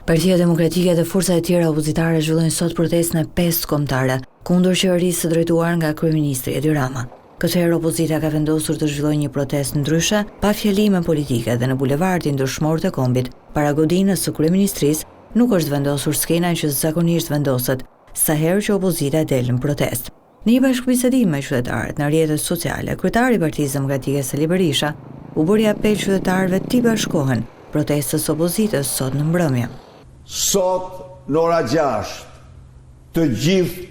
Partia Demokratike dhe forcat e tjera opozitare zhvillojnë sot protestën e 5 kombëtare kundër qeverisë së drejtuar nga kryeministri Edi Rama. Këtë herë opozita ka vendosur të zhvillojë një protestë ndryshe, pa fjalime politike dhe në bulevardin ndryshmor të Kombit, para godinës së kryeministrisë, nuk është vendosur skena që zakonisht vendoset sa herë që opozita del në protestë. Në një bashkëbisedim me qytetarët në rrjetet sociale, kryetari i Partisë Demokratike Sali Berisha u bëri apel qytetarëve të bashkohen protestës opozitës sot në mbrëmje. Sot në ora 6 të gjithë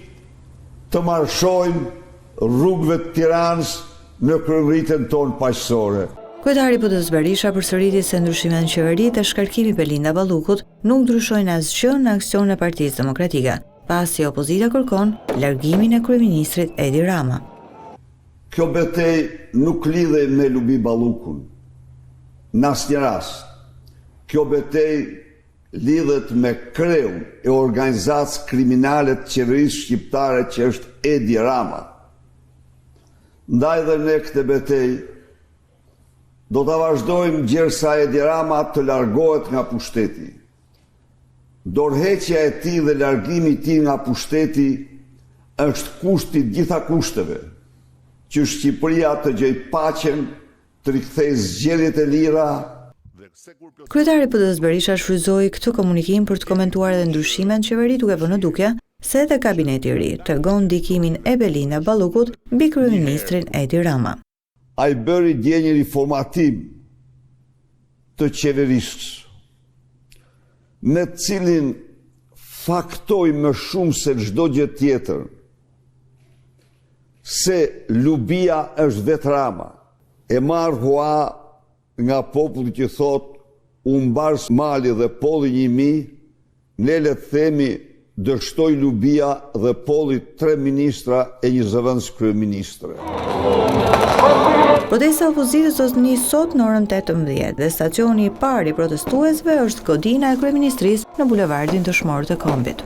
të marshojmë rrugëve të Tiranës në kryemëritën tonë paqësore. Kryetari PD-s Berisha përsëriti se ndryshimet në qeveri dhe shkarkimi Belinda Ballukut nuk ndryshojnë asgjë në aksionin e Partisë Demokratike, pasi opozita kërkon largimin e kryeministrit Edi Rama. Kjo betejë nuk lidhej me Lubi Ballukun. Në asnjë rast. Kjo betejë lidhet me kreun e organizacës kriminale të qeverisë shqiptare që është Edi Rama. Ndaj dhe ne këtë betejë do të vazhdojmë gjersa Edi Rama të largohet nga pushteti. Dorëheqja e tij dhe largimi i tij nga pushteti është kushti i gjitha kushteve që Shqipëria të gjejë paqen, të rikthejë zgjedhjet e lira. Kryetari PD-s Berisha shfrytëzoi këtë komunikim për të komentuar edhe ndryshimet në qeveri, duke vënë në dukje se edhe kabineti i ri tregon ndikimin e Belinda Ballukut mbi kryeministrin Edi Rama. Ai bëri dje një riformatim të qeverisë, me të cilin faktoi më shumë se çdo gjë tjetër se Lubia është vetë Rama. E marr hua nga populli që thot u mbars mali dhe polli 1000, ne le të themi dështoi Lubia dhe polli 3 ministra e një zëvendës kryeministre. Protesta e opozitës do të nisë sot në orën 18 dhe stacioni i parë i protestuesve është godina e kryeministrisë në bulevardin ndryshmor të Kombit.